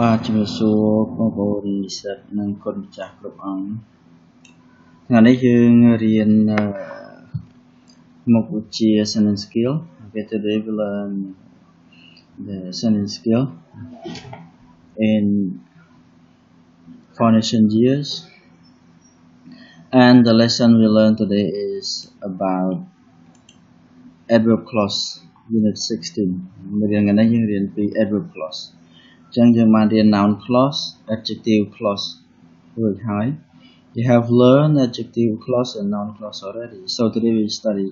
បាទជំរាបសួរបងប្អូននិស្សិតនិងគុណម្ចាស់គ្រប់អង្គថ្ងៃនេះយើងរៀនមុខវិជ្ជា sentence skill. Okay, today we learn the sentence skill in foundation years, and the lesson we learn today is about adverb clause unit 16. មេរៀនថ្ងៃនេះយើងរៀនពី adverb clause. ចឹងយើងបានរៀន noun clause, adjective clause រួចហើយ You have learned adjective clause and noun clause already. So today we study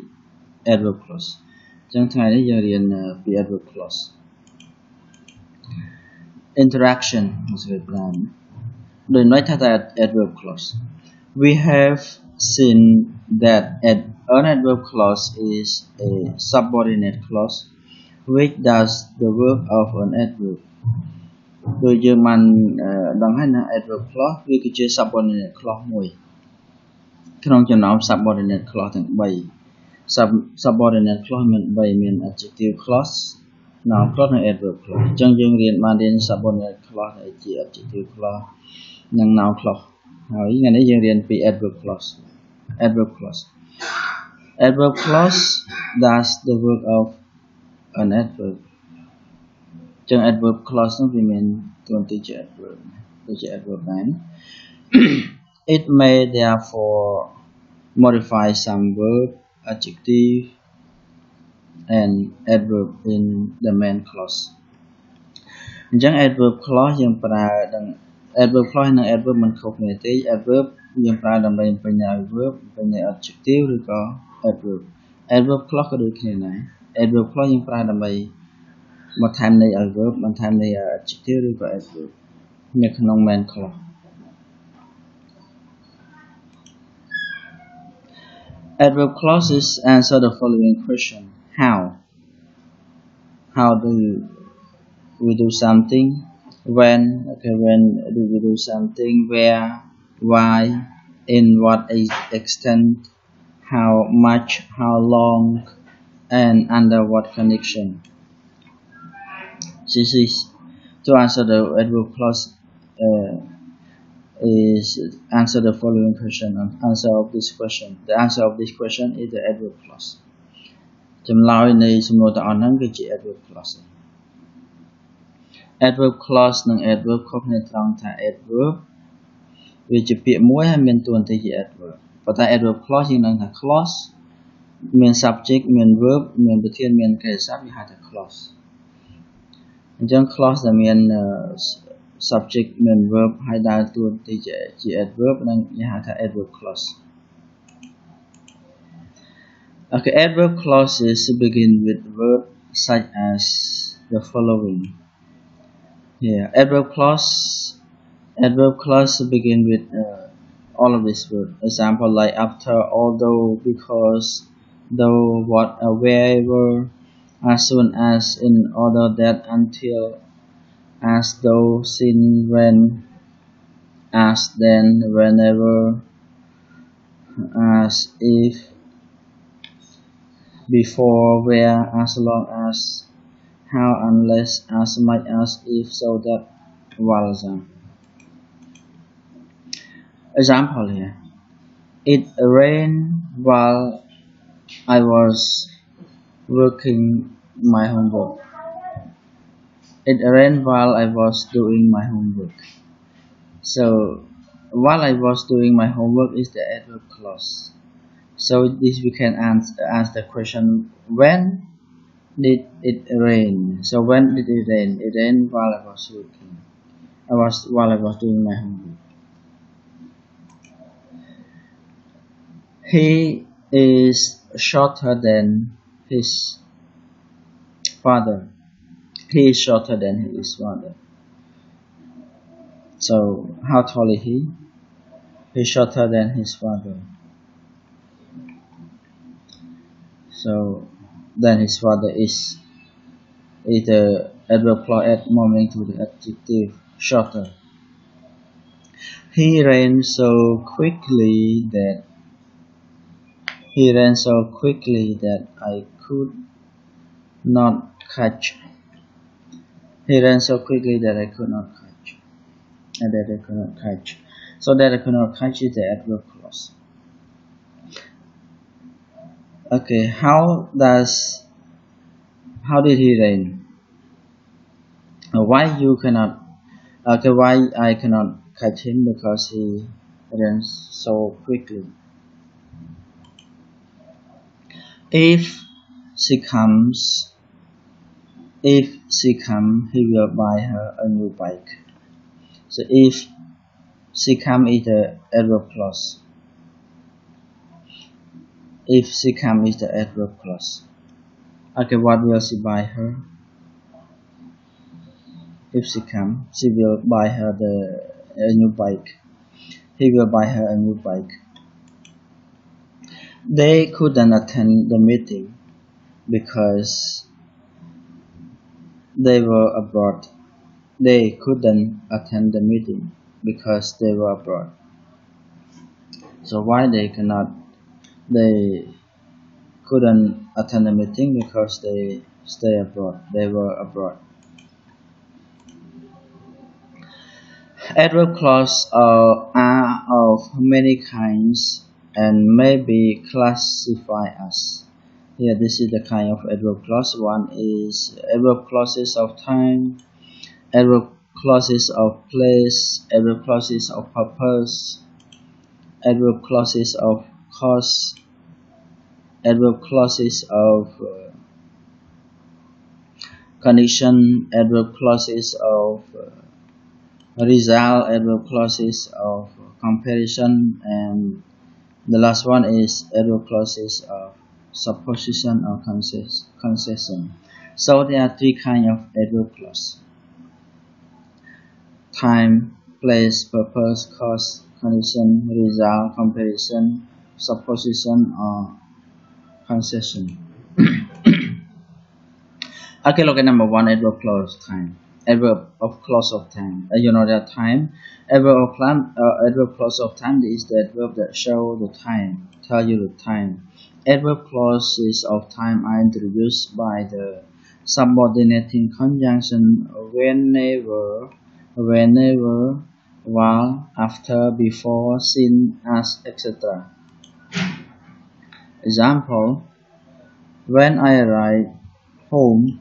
adverb clause. ចឹងថ្ងៃនេះយើងរៀនពី adverb clause. Interaction ដូចនេះថា adverb clause. We have seen that an adverb clause is a subordinate clause which does the work of an adverb. ដោយយើងបានដឹងហើយណា adverb clause វាគឺជា subordinate clause មួយក្នុងចំណោម subordinate clause ទាំង3 subordinate clause មាន3មាន adjective clause, noun clause និង adverb clause អញ្ចឹងយើងបានរៀន subordinate clause ដែលជា adjective clause និង noun clause ហើយថ្ងៃនេះយើងរៀនពី adverb clause. Adverb clause does the work of an adverb. ចឹង adverb clause នោះវាមានតួនាទីជា adverb ដូចជា adverb ដែរ It may therefore modify some verb, adjective and adverb in the main clause. អញ្ចឹង adverb clause យើងប្រើដល់ adverb clause និង adverb មិនខុសគ្នាទេ adverb យើងប្រើដើម្បីបំពេញឲ្យ verb បំពេញឲ្យ adjective ឬក៏ adverb clause ក៏ដូចគ្នាដែរ adverb clause យើងប្រើដើម្បីបន្ថែមន័យឲ្យ verb បន្ថែមន័យឲ្យ adjective ឬក៏ adverb នៅក្នុង main clause. Adverb clauses answer the following question. How do we do something? When do we do something? Where? Why? In what extent? How much? How long? And under what condition? This is to answer the adverb clause is answer the following question. Answer of this question. The answer of this question is the adverb clause. ចម្លើយនៃសំណួរទាំងអស់ហ្នឹងគឺជា adverb clause. Adverb clause និង adverb ខុសគ្នាត្រង់ថា adverb វាជាពាក្យមួយហើយមានតួនាទីជា adverb ប៉ុន្តែ adverb clause យើងដឹងថា clause មាន subject មាន verb មានប្រធានមានកិរិយាសព្ទវាហៅថា clause អញ្ចឹង clause ដែលមាន subject មាន verb ហើយដើរតួនាទីជា adverb នឹងគេហៅថា adverb clause. Okay, adverb clauses begin with verbs such as the following. Here, adverb clause begin with all of these words. Example like after, although, because, though, what, wherever, as soon as, in order that, until, as though, since, when, as then, whenever, as if, before, where, as long as, how, unless, as much as, if, so that, while. Example here. It rained while I was working my homework. It rained while I was doing my homework. So, while I was doing my homework is the adverb clause. So, this we can ask the question, when did it rain? So, when did it rain? It rained while I was working. While I was doing my homework. He is shorter than his father. He is shorter than his father. So, how tall is he? He is shorter than his father. So, then his father is the adverb clause add more meaning to the adjective shorter. He ran so quickly that I could not catch. He ran so quickly that I could not catch. that I could not catch. So that I could not catch is the adverb clause. Okay, how did he rain? Why you cannot? Okay, why I cannot catch him? Because he ran so quickly. If she comes, he will buy her a new bike. So if she comes is the adverb clause. If she comes is the adverb clause. Okay, what will she buy her? If she comes, she will buy her a new bike. He will buy her a new bike. They couldn't attend the meeting because they were abroad. They couldn't attend the meeting because they were abroad. So why they couldn't attend the meeting? Because they stay abroad. They were abroad. Adverb clauses are of many kinds and may be classified as. Here, this is the kind of adverb clause. One is adverb clauses of time, adverb clauses of place, adverb clauses of purpose, adverb clauses of cause, adverb clauses of condition, adverb clauses of result, adverb clauses of comparison, and the last one is adverb clauses of supposition or concession. So there are three kinds of adverb clause: time, place, purpose, cause, condition, result, comparison, supposition, or concession. Okay, look at number one, adverb clause time. Adverb of clause of time. You know that time. Adverb clause of time is the adverb that show the time, tell you the time. Adverb clauses of time are introduced by the subordinating conjunction whenever, while, after, before, since, as, etc. Example: when I arrive home.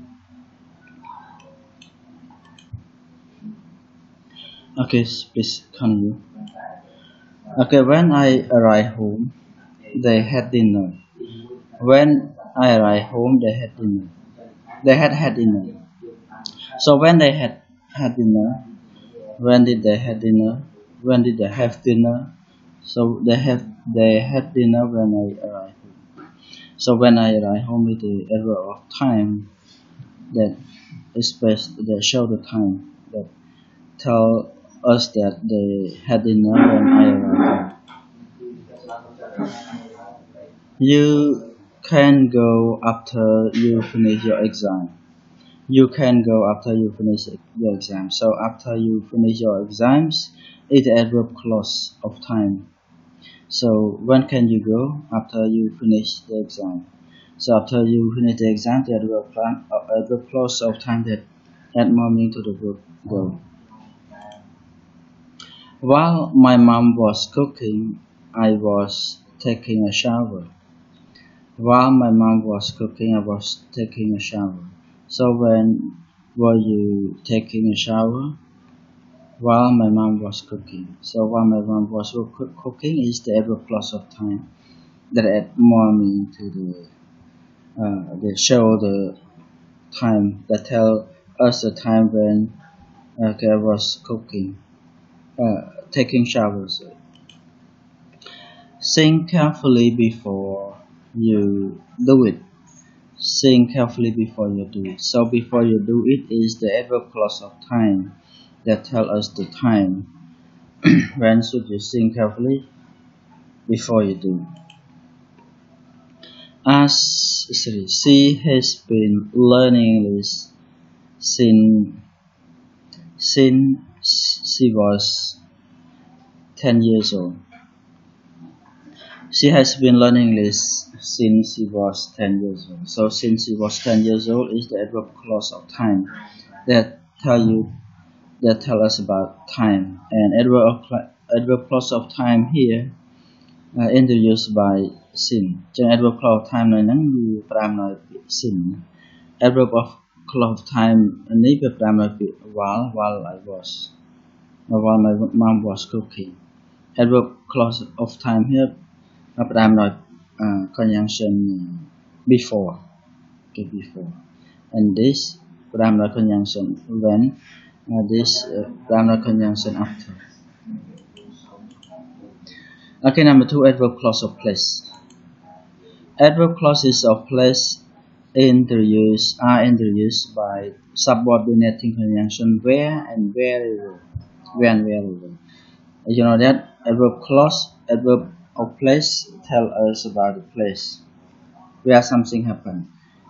Okay, please continue. Okay, when I arrived home, they had dinner. When I arrived home, they had dinner. They had dinner. So when they had dinner, when did they had dinner? When did they have dinner? So they had dinner when I arrived home. So when I arrived home is the adverb of time that that show the time, that tell us that they had dinner when I arrived home. You can go after you finish your exam. You can go after you finish your exam. So after you finish your exams is the adverb clause of time. So when can you go? After you finish the exam. So after you finish the exam, the adverb clause of time that add more meaning to the verb go. While my mom was cooking, I was taking a shower. While my mom was cooking, I was taking a shower. So when were you taking a shower? While my mom was cooking. So while my mom was cooking is the adverb clause of time that add more meaning to they show the time, that tell us the time when I was cooking, taking showers. Think carefully before you do it. Think carefully before you do it. So before you do it is the adverb clause of time that tell us the time. When should you think carefully? Before you do. She has been learning English since she was 10 years old. She has been learning English since she was 10 years old. So since she was 10 years old is the adverb clause of time that tell you that tell us about time, and adverb clause of time here introduced by sin. Trong adverb clause of time này nắng như pram nói sin. Adverb of clause of time ní về pram nói while I was, while my mom was cooking. Adverb clause of time here pram nói conjunction before, okay, before, and this pram nói conjunction when, this pram nói conjunction after. Okay, number 2, adverb clause of place. Adverb clauses of place are introduced by subordinating conjunction where and wherever. You know that adverb of place tell us about the place where something happened.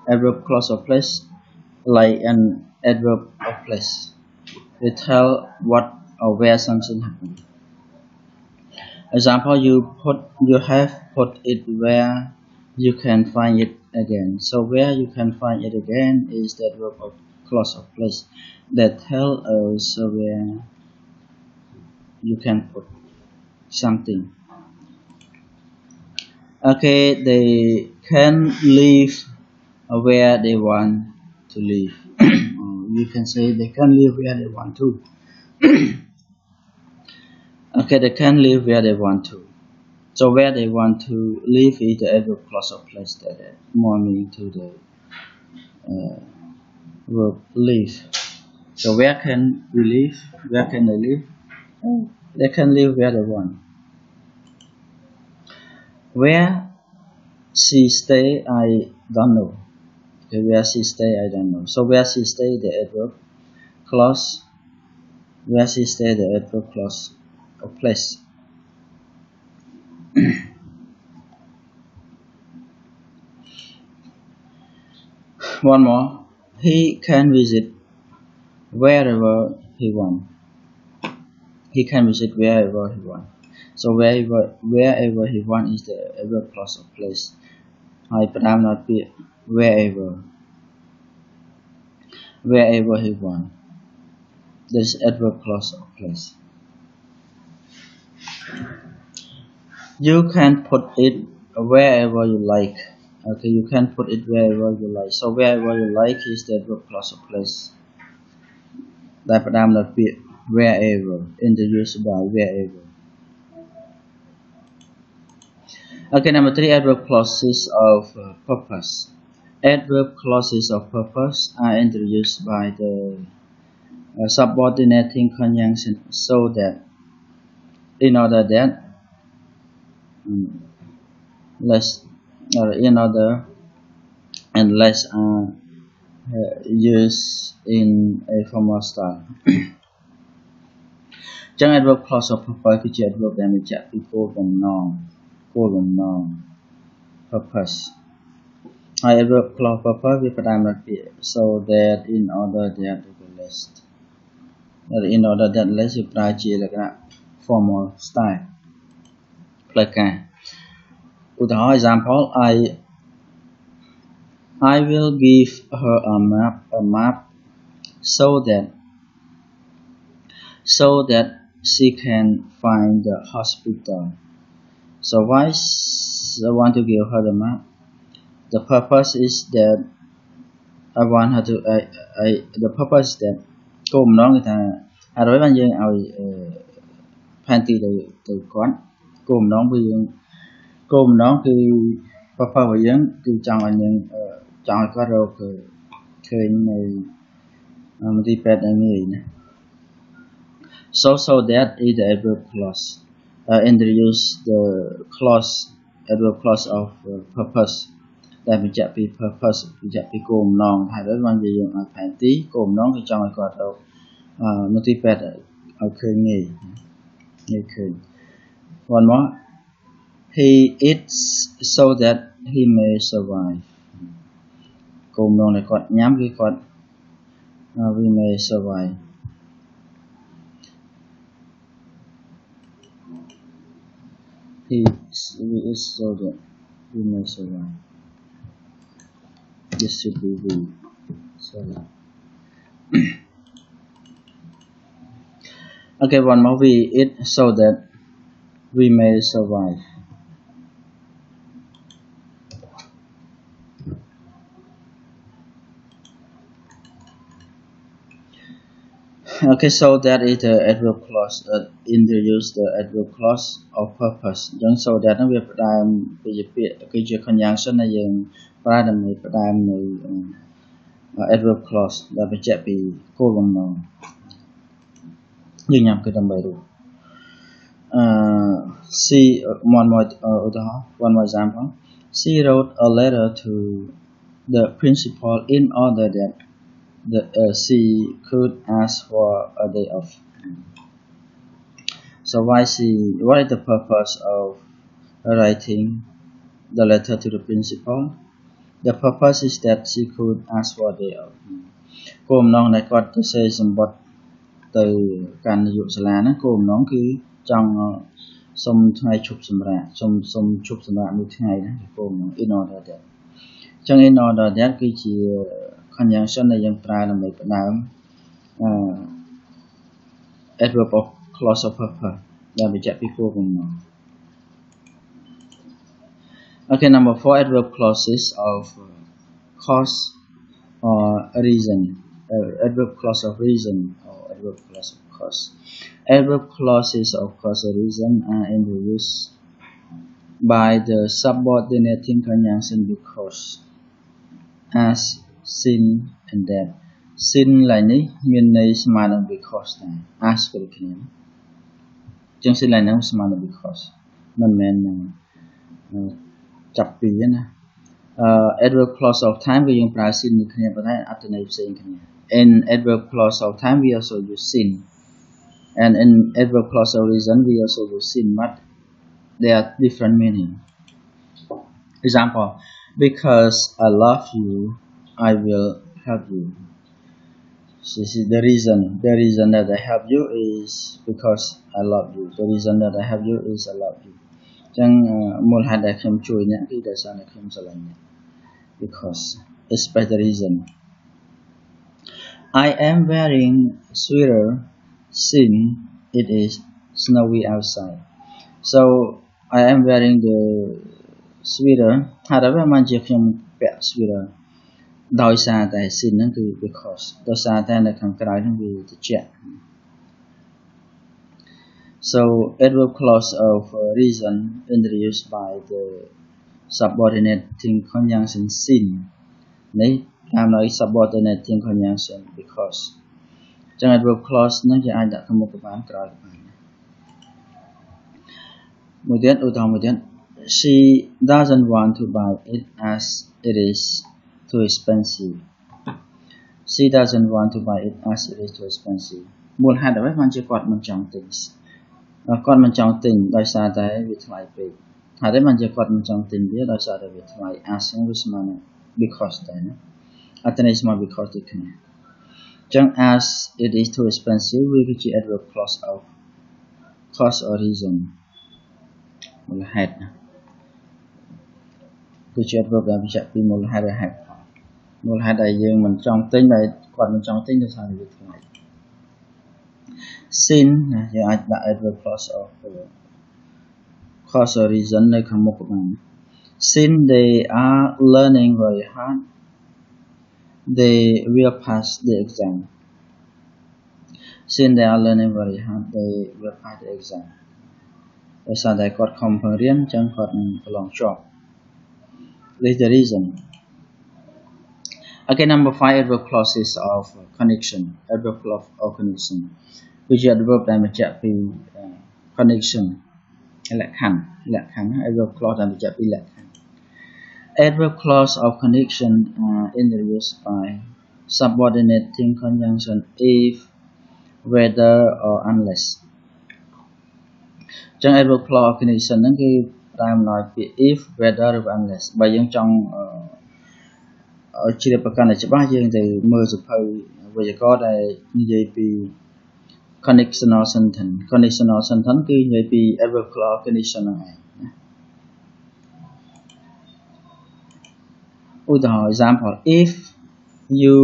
Adverb clause of place, like an adverb of place, they tell what or where something happened. Example, you have put it where you can find it again. So where you can find it again is the adverb of clause of place that tell us where you can put something. Okay, they can live where they want to live. You can say they can live where they want to. Okay, they can live where they want to. So where they want to live is the adverb clause of place that add more meaning to the verb live. So where can we live? Where can they live? They can live where they want. Where she stay, I don't know. Okay, where she stay, I don't know. So where she stay, the adverb clause. Where she stay, the adverb clause of place. One more. He can visit wherever he wants. He can visit wherever he wants. So wherever he wants is the adverb clause of place. I pram not be wherever he wants. This adverb clause of place. You can put it wherever you like. Okay, you can put it wherever you like. So wherever you like is the adverb clause of place. That pram not be wherever, introduced by wherever. Okay, number 3, adverb clauses of purpose. Adverb clauses of purpose are introduced by the subordinating conjunction, so that in order that less are used in a formal style. Trong adverb clause of purposeคือ adverb ដែលបញ្ជាក់ពីគោលបំណង purpose.ហើយ adverb clause purpose វាផ្ដើមដោយពាក្យ so that, in order that, lest. In order that, lest វាប្រើជាលក្ខណៈ formal style ផ្លូវការ ឧទាហរណ៍ example, I will give her a map so that she can find the hospital. So why I want to give her the map? The purpose is that I want her to the purpose is that គោលបំណងគឺថាហើយបានយើងឲ្យផែនទីទៅគាត់គោលបំណងគឺpurpose របស់យើងគឺចង់ឲ្យយើងចង់ឲ្យគាត់រកឃើញនៅមន្ទីរពេទ្យងាយណា So that is the adverb clause. Introduce the adverb clause of purpose ដែលបញ្ជាក់ពី purpose បញ្ជាក់ពីគោលបំណងហើយបានយើងឲ្យផែនទីគោលបំណងគឺចង់ឲ្យគាត់រកមន្ទីរពេទ្យឲ្យឃើញងាយឃើញ One more. He eats so that he may survive. គោលបំណងដែលគាត់ញ៉ាំគឺគាត់ we may survive. We eat so that we may survive. This should be we. Sorry. Okay, one more. We eat so that we may survive. Okay, so that is the adverb clause. Introduce the adverb clause of purpose. ចឹង so that ហ្នឹងវាផ្ដើមពីពាក្យគឺជា conjunction ដែលយើងប្រើដើម្បីផ្ដើមនៅ adverb clause ដែលបញ្ជាក់ពីគោលបំណងយើងញ៉ាំគឺដើម្បីរស់ see one more ឧទាហរណ៍ one more example. She wrote a letter to the principal in order that she could ask for a day off. So what is the purpose of writing the letter to the principal? The purpose is that she could ask for a day off. គោលបំណងដែលគាត់ទៅសេសម្បត្តិទៅកាន់នាយកសាលាហ្នឹងគោលបំណងគឺចង់សុំថ្ងៃឈប់សម្រាកសុំឈប់សម្រាកមួយថ្ងៃណាគោលបំណង in order that ចឹង in order that គឺជា conjunction ដែលយើងប្រើដើម្បីផ្ដើមadverb of clause of purpose ដែលបញ្ជាក់ពីគោលបំណង Okay, number 4, adverb clauses of cause or reason. Adverb clause of reason or adverb clause of cause. Adverb clauses of cause or reason are introduced by the subordinating conjunction because, as, sin and that. Sin ឡើយនេះមានន័យស្មើនឹង because ដែរ as ក៏ដូចគ្នាចឹង sin ឡើយហ្នឹងស្មើនឹង because មិនមែនចាប់ពីណា adverb clause of time គឺយើងប្រើ sin ដូចគ្នាប៉ុន្តែអត្ថន័យផ្សេងគ្នា in adverb clause of time we also use sin and in adverb clause of reason we also use sin but they are different meaning. Example, because I love you I will help you. So the reason that I help you is because I love you. The reason that I help you is I love you. ចឹងមូលហេតុដែលខ្ញុំជួយអ្នកគឺដោយសារតែខ្ញុំស្រឡាញ់អ្នក because it's by the reason. I am wearing sweater since it is snowy outside. So I am wearing the sweater ហេតុអ្វីបានជាខ្ញុំពាក់ sweater ដោយសារតែ sin ហ្នឹងគឺ because ដោយសារតែនៅខាងក្រៅហ្នឹងវាត្រជាក់ So adverb clause of reason introduced by the subordinating conjunction sin នេះតាមដោយ subordinating conjunction because ចឹង adverb clause ហ្នឹងគេអាចដាក់ទៅមុខក៏បានក្រោយក៏បានមួយទៀតឧទាហរណ៍មួយទៀត She doesn't want to buy it as it is too expensive. She doesn't want to buy it as it is too expensive. មូលហេតុអ្វីបានជាគាត់មិនចង់ទិញគាត់មិនចង់ទិញដោយសារតែវាថ្លៃពេកហើយតែបានជាគាត់មិនចង់ទិញវាដោយសារតែវាថ្លៃ as ហ្នឹងវាស្មើនឹង because ដែរណាអត្ថន័យស្មើ because ដូចគ្នាចឹង as it is too expensive វាគឺជា adverb clause of cause or reason មូលហេតុណាគឺជា adverb ដែលបញ្ជាក់ពីមូលហេតុឬហេតុផលមូលហេតុដែលយើងមិនចង់ទិញដែលគាត់មិនចង់ទិញដោយសារវាថ្លៃ sin ណាយើងអាចដាក់ adverb clause of cause or reason នៅខាងមុខក៏បាន Since they are learning very hard they will pass the exam. Since they are learning very hard they will pass the exam. ដោយសារតែគាត់ខំប្រឹងរៀនអញ្ចឹងគាត់នឹងប្រឡងជាប់ This is the reason. Okay, number 5, adverb clauses of connection. Adverb clause of connection គឺជា adverb ដែលបញ្ជាក់ពី connection លក្ខខណ្ឌ adverb clause ដែលបញ្ជាក់ពីលក្ខខណ្ឌ Adverb clause of connection are introduced by subordinating conjunction if, whether or unless ចឹង adverb clause of connection ហ្នឹងគឺប្រើអំណោយពាក្យ if, whether ឬ unless បើយើងចង់ជ្រាបប្រកាន់ឲ្យច្បាស់យើងទៅមើលសៀវភៅវេយ្យាករណ៍ដែលនិយាយពី conditional sentence គឺនិយាយពី adverb clause of connection ហ្នឹងឯងឧទាហរណ៍ example if you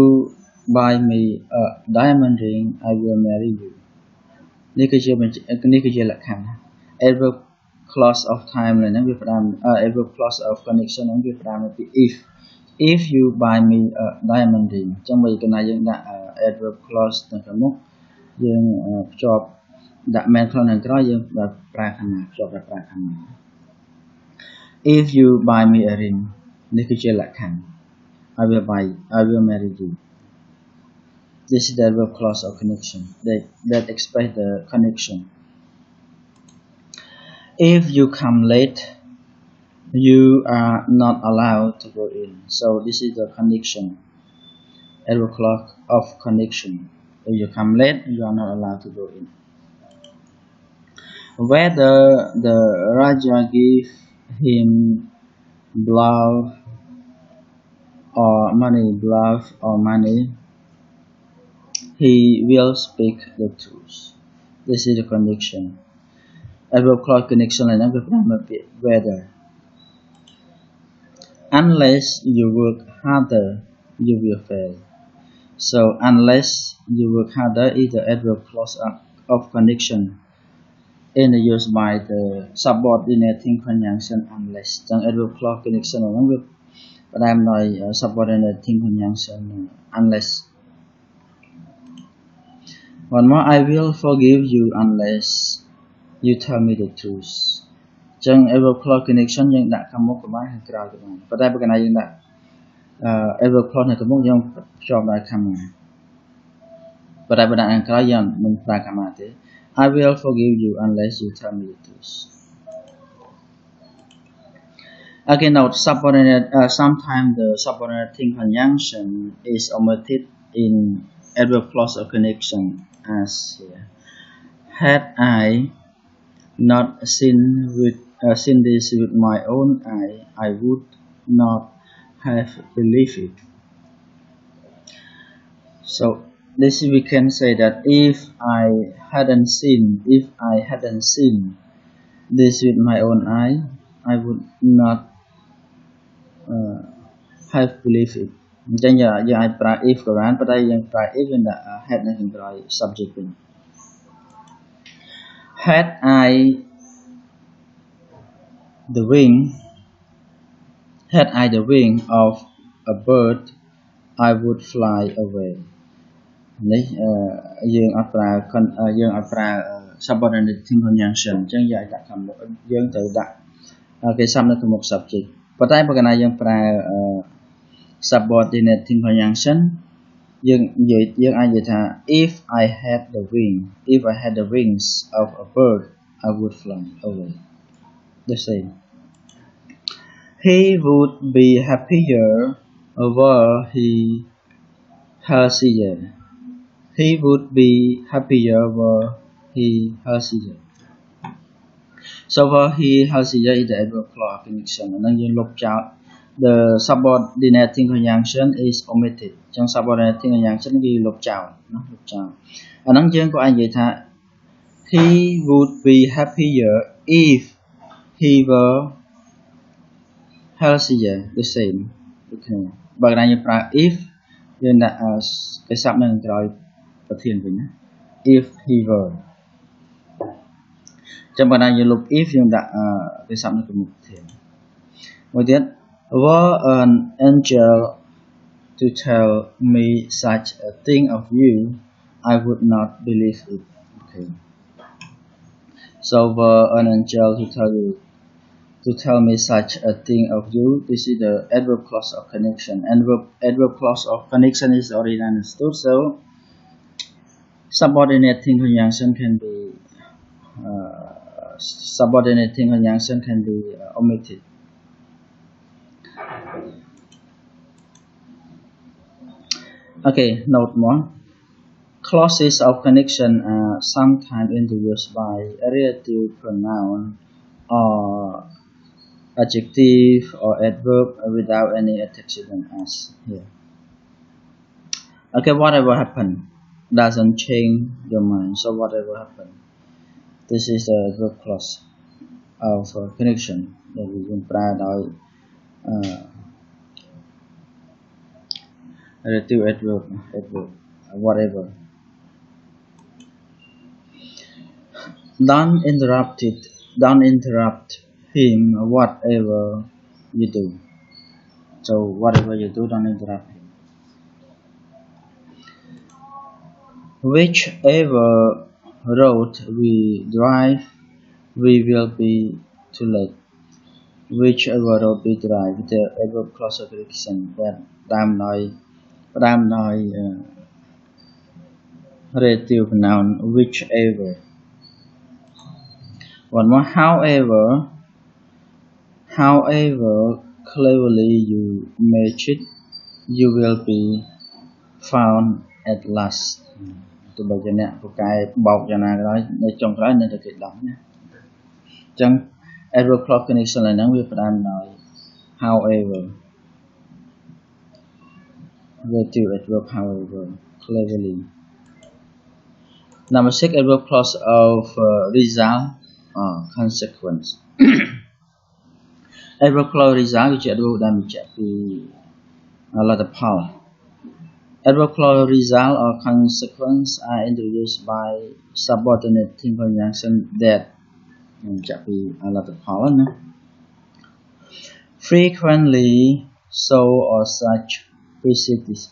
buy me a diamond ring I will marry you นี่คือหลักคำ adverb clause of time เลยนะวิปรามadverb clause of connection นั้นวิปรามเป็น if you buy me a diamond ring จังหวะกันนะยังได้ adverb clause ต่างๆมุกยังจอบดักแมนคลอนนั้นก็ยังแบบปลายคำจอบแบบปลายคำ if you buy me a ring นี่คือหลักคำ I will marry you. This is the adverb clause of connection that express the connection. If you come late, you are not allowed to go in. So this is the connection. Adverb clause of connection. If you come late, you are not allowed to go in. Whether the Raja give him bluff or money, he will speak the truth. This is the connection. Adverb clause connection là nó việc làm whether. Unless you work harder, you will fail. So unless you work harder is the adverb clause of connection used by the subordinating conjunction unless. Trong adverb clause connection là nó việc làm nói subordinating conjunction unless. One more, I will forgive you unless you tell me the truth. Trong adverb clause connection យើងដាក់ កម្មមុខក៏បានខាងក្រៅក៏បានប៉ុន្តែបើកាលណាយើងដាក់adverb clause នៅក្នុងមុខយើងភ្ជាប់ដោយ comma ប៉ុន្តែបើដាក់ខាងក្រៅយើងមិនប្រើ comma ទេ I will forgive you unless you tell me the truth. Okay, now sometimes the subordinating conjunction is omitted in adverb clause of connection as here. Had I not seen this with my own eye, I would not have believed it. So this we can say that if I hadn't seen this with my own eye, I would not have believed it. អញ្ចឹងយើងអាចប្រើ if ក៏បានប៉ុន្តែយើងប្រើ if យើងដាក់ had នៅខាងក្រោយ subject វិញ Had I the wing of a bird, I would fly away. នេះយើងអត់ប្រើ subordinating conjunction អញ្ចឹងយើងអាចដាក់ខាងមុខយើងត្រូវដាក់គេសំនៅខាងមុខ subject ប៉ុន្តែបើកាលណាយើងប្រើ subordinating conjunction យើងអាចនិយាយថា if I had the wings of a bird, I would fly away. The same. He would be happier were he healthier. He would be happier were he healthier. So were he healthier is the adverb clause connection. នឹងយើងលុបចោល the subordinating conjunction is omitted. ចឹង subordinating conjunction គឺលុបចោលណាលុបចោលអាហ្នឹងយើងក៏អាចនិយាយថា he would be happier if he were healthier. The same. Okay. បើកាលណាយើងប្រើ if យើងដាក់គេស័ព្ទនៅខាងក្រោយប្រធានវិញណា if he were ចឹងបើណាយើងលុប if យើងដាក់គេស័ព្ទនៅក្នុងប្រធានមួយទៀត were an angel to tell me such a thing of you, I would not believe it. Okay. So were an angel to tell me such a thing of you. This is the adverb clause of connection. Adverb clause of connection is already understood. So subordinating conjunction can be omitted. Okay, note more. Clauses of connection are sometimes introduced by a relative pronoun or adjective or adverb without any antecedent as here. Okay, whatever happened doesn't change your mind. So whatever happened. This is the adverb clause of connection that we can provide relative adverb whatever. Don't interrupt it. Don't interrupt him. Whatever you do. So whatever you do, don't interrupt him. Whichever road we drive, we will be too late. Whichever road we drive, the adverb clause of direction that I'm relative noun whichever. One more, however cleverly you match it, you will be found at last. Tôi bật cho nè, tôi cài bọc cho nè, nói trong cái này là kịch đóng nhé. Chẳng adverb clause connection là năng việc làm nói however, relative adverb however cleverly. Number 6, adverb clause of result or consequence. Adverb clause result which adverb đang bị chạy vì là the power. Adverb clause result or consequence are introduced by subordinating conjunction that chạy vì là the power. Frequently, so or such precedes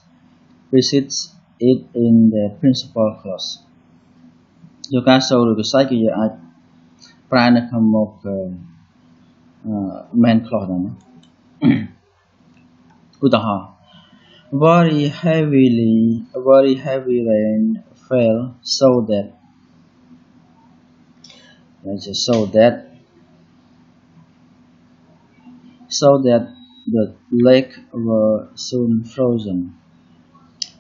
it in the principal clause. Dù cả so rồi cái sách kia ai pra nó không một main clause đó. Cụ thể very heavy rain fell so that the lake were soon frozen.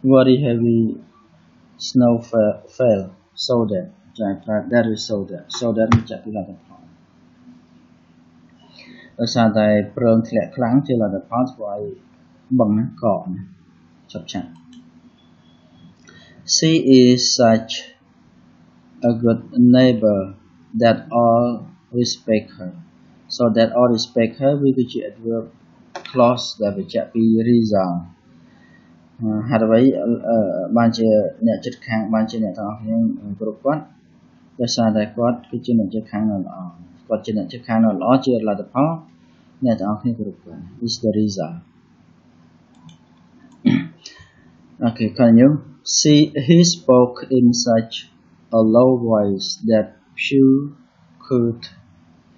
Very heavy snow fell so that mình chạy là the part. Ở sao tại prong lẹ kháng thì là the part của ai bằng cọ chập chạm. She is such a good neighbor that all respect her. So that all respect her with the adverb clause that bị chạy result. Hạt vậy ban chế nè chất kháng ban chế nè thằng nhưng group quát. Bây giờ đại quát cái chế nè chất kháng là quát chế nè chất kháng là chế là the part nè thằng nhưng group quát is the result. Okay, continue. He spoke in such a low voice that few could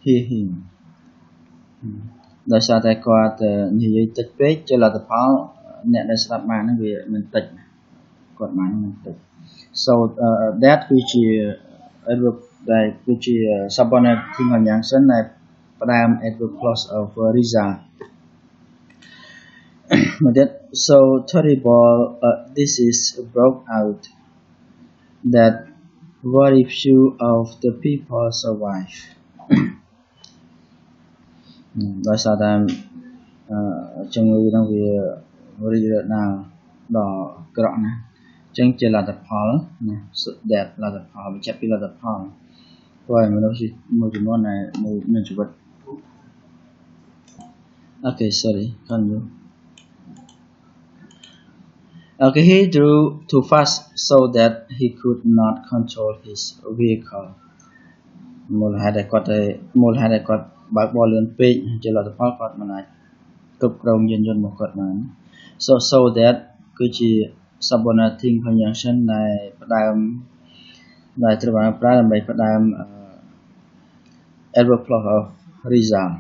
hear him.ដោយសារតែគាត់និយាយតិចពេកជាលទ្ធផលអ្នកដែលស្ដាប់បានហ្នឹងវាមិនតិចគាត់បានមិនតិច So that គឺជា adverb ដែលគឺជា subordinating conjunction ដែលផ្ដើម adverb clause of result. So terrible this is broke out that very few of the people survive. ដោយសារតែជំងឺហ្នឹងវារីករាលដាលដល់ក្រក់ណាស់អញ្ចឹងជាលទ្ធផលណា that លទ្ធផលបញ្ជាក់ពីលទ្ធផលព្រោះមនុស្សមួយចំនួនដែលនៅជីវិត Okay, sorry, continue. Okay, he drove too fast so that he could not control his vehicle. មូលហេតុដែលគាត់បើកបរលឿនពេកជាលទ្ធផលគាត់មិនអាចគ្រប់គ្រងយានយន្តរបស់គាត់បាន So that គឺជា subordinating conjunction ដែលផ្ដើមដែលត្រូវបានប្រើដើម្បីផ្ដើម adverb clause of result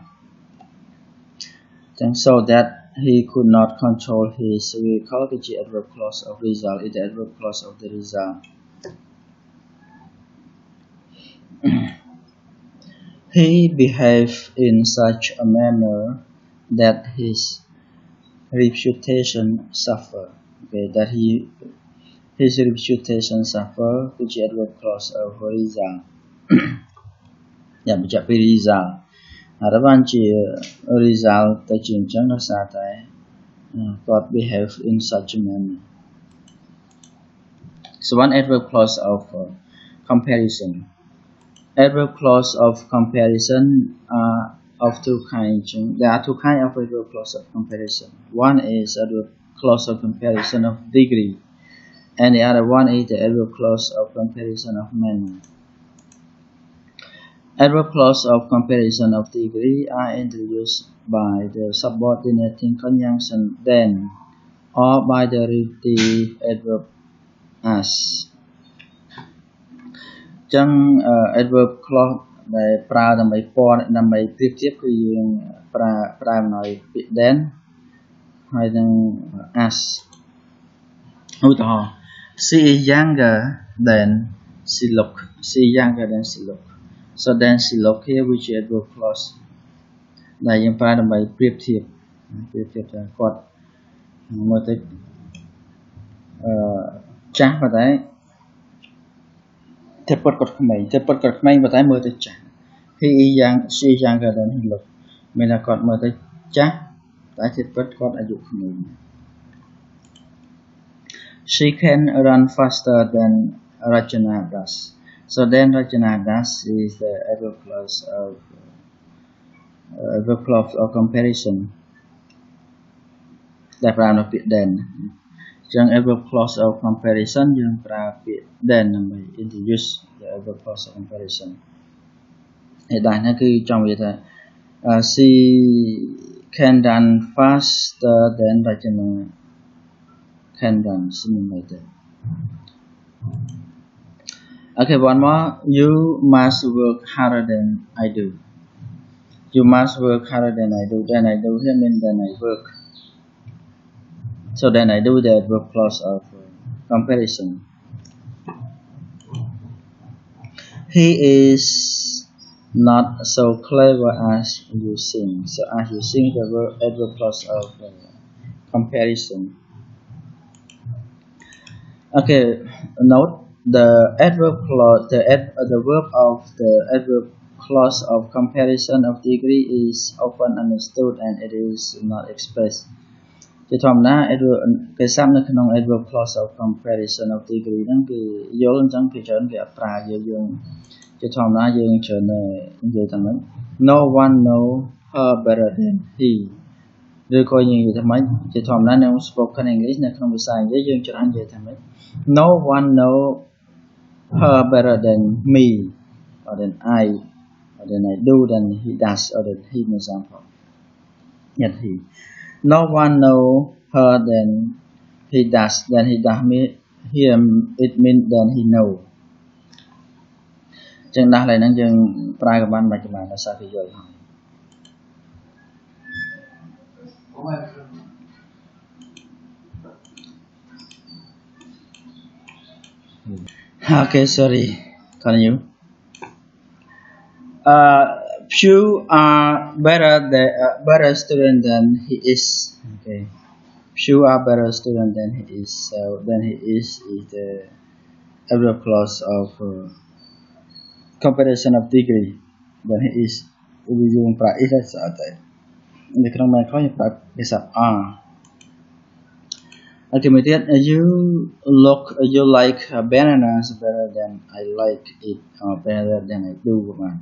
ចឹង so that he could not control his vehicle គឺជា adverb clause of result is the adverb clause of the result. He behaved in such a manner that his reputation suffered. Okay, that his reputation suffered, which is adverb clause of result. Yeah, but just result. Ada banci result tercincang saat God behave in such a manner. So one adverb clause of comparison. Adverb clause of comparison are of two kinds. There are two kinds of adverb clause of comparison. One is adverb clause of comparison of degree, and the other one is the adverb clause of comparison of manner. Adverb clause of comparison of degree are introduced by the subordinating conjunction then or by the relative adverb as ចឹង adverb clause ដែលប្រើដើម្បីពាន់ដើម្បីប្រៀបធៀបគឺយើងប្រើអំណោយពាក្យ then ហើយនឹង as ឧទាហរណ៍ she is younger than she look she is younger than she look so then she look here which is adverb clause ដែលយើងប្រើដើម្បីប្រៀបធៀបថាគាត់មើលទៅចាស់ប៉ុន្តែតែពិតគាត់ក្មេងតែពិតគាត់ក្មេងប៉ុន្តែមើលទៅចាស់ he is young she is younger than he look មានថាគាត់មើលទៅចាស់តែតែពិតគាត់អាយុក្មេង she can run faster than Rachana does so then Rachana does is the adverb clause of comparison ដែលប្រើនៅពាក្យ then ចឹង adverb clause of comparison យើងប្រើពាក្យ then ដើម្បី introduce the adverb clause of comparison ហើយដែរហ្នឹងគឺចង់និយាយថា she can run faster than Rachana can run something like that okay one more you must work harder than I do you must work harder than I do then I do here means then I work so then I do the adverb clause of comparison he is not so clever as you think so as you think the adverb clause of comparison okay note the adverb clause the verb of the adverb clause of comparison of degree is often understood and it is not expressed ជាធម្មតា adverb គេសាប់នៅក្នុង adverb clause of comparison of degree ហ្នឹងគឺយល់អញ្ចឹងគេច្រើនគេអត់ប្រើយើងជាធម្មតាយើងច្រើននិយាយថាម៉េច no one know her better than he ឬក៏យើងនិយាយថាម៉េចជាធម្មតានៅ spoken English នៅក្នុងភាសាអង់គ្លេសយើងច្រើននិយាយថាម៉េច no one know her better than me or than I or than I do than he does or than he មួយសំផង yet he no one know her than he does me him it means than he know ចឹងដល់ឡើយហ្នឹងយើងប្រើក៏បានមិនច្បាស់ដោយសារគេយល់ហើយ okay sorry continue few are better student than he is okay few are better student than he is so then he is the adverb clause of comparison of degree then he is វាយើងប្រើ is ស្អាតតែនៅក្នុងម៉ែខ្លះយើងប្រើភាសា are okay មួយទៀត you like bananas better than I like it or better than I do បាទ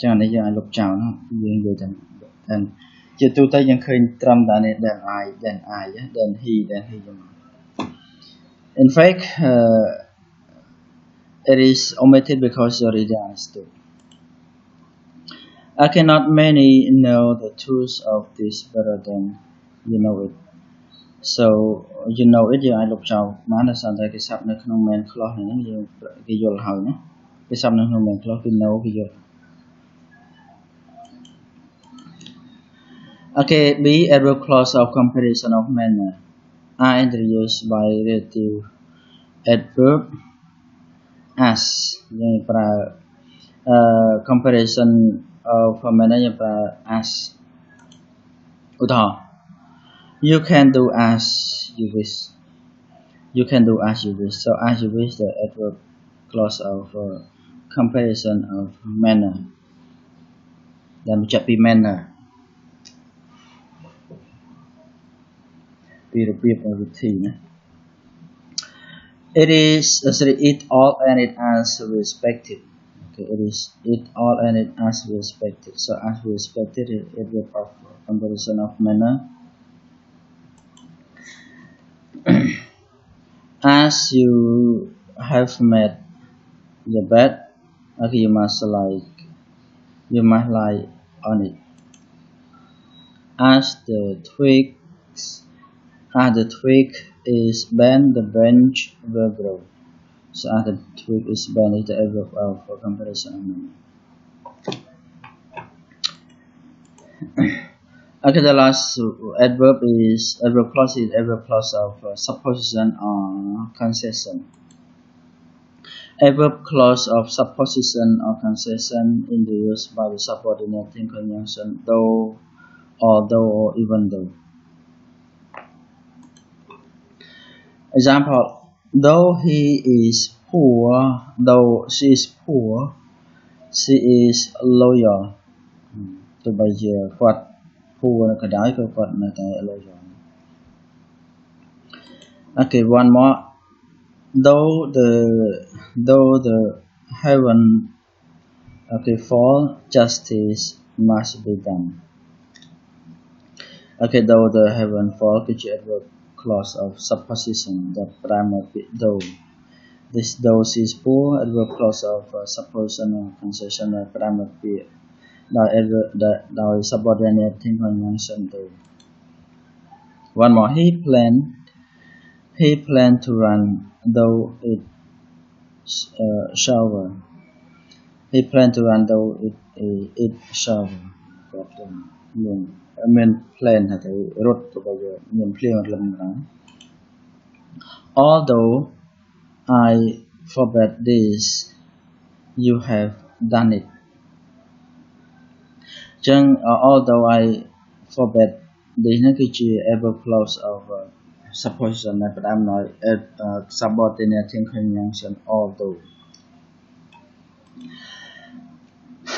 ចឹងនេះយើងឲ្យលុបចោលណាយើងនិយាយថា ជាទូទៅយើងឃើញត្រឹមតែនេះ than I than he ចឹង in fact it is omitted because you already understood okay not many know the truth of this better than you know it so you know it យើងឲ្យលុបចោលបានដោយសារតែគេសាប់នៅក្នុង main clause ហ្នឹងយើងគេយល់ហើយណាគេសាប់នៅក្នុង main clause គឺ know គេយល់okay B adverb clause of comparison of manner are introduced by relative adverb as យើងប្រើ comparison of manner យើងប្រើ as ឧទាហរណ៍ you can do as you wish you can do as you wish so as you wish the adverb clause of comparison of manner ដែលបញ្ជាក់ពី manner ពីរបៀបវិធីណា it is it all and it as respected okay it is it all and it as respected so as respected is adverb of comparison of manner as you have made the bed okay you must like You might lie on it. As the twig is bent, the branch will grow. So as the twig is bent is the adverb of comparison. Okay, the last adverb is adverb clause of supposition or concession. Adverb clause of supposition or concession introduced by the subordinating conjunction though, although, or even though. Example: though he is poor, though she is poor, she is loyal. Từ bây giờ Phật poor là cái đáy của Phật là cái loyal. Okay, one more. Though the heaven fall, justice must be done. Okay, though the heaven fall, cái chữ adverb clause of supposition, the primary though. This though is poor, adverb clause of supposition or concession, the primary the subordinating conjunction though. One more. He planned to run though it shower. He planned to run though it shower. Mình plan là cái rốt của bây giờ mình plan một lần nữa. Although I forbid this, you have done it. Chăng although I forbid this là cái chữ adverb clause of supposition này em nói subordinating conjunction although.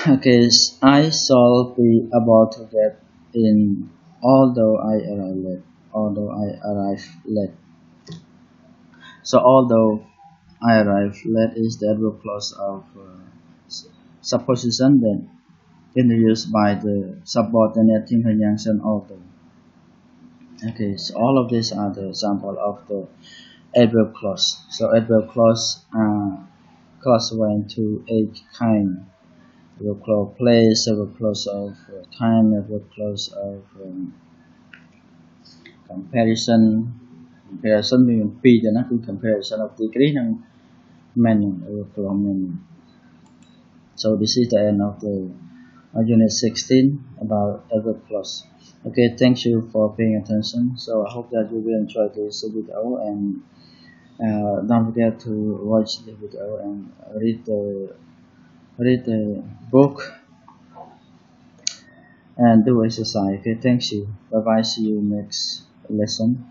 Okay, I shall be about to get in although I arrive late. So although I arrive late is the adverb clause of supposition then introduced by the subordinating conjunction although. Okay, so all of these are the example of the adverb clause. So adverb clause are classified into 8 kinds. Adverb clause place, adverb clause of time, adverb clause of comparison means P cho nóคือ comparison of degree ng meaning, adverb clause meaning. So this is the end of the unit 16 about adverb clause. Okay, thank you for paying attention. So I hope that you will enjoy this video and don't forget to watch the video and read the book and do exercise. Okay, thank you. Bye bye. See you next lesson.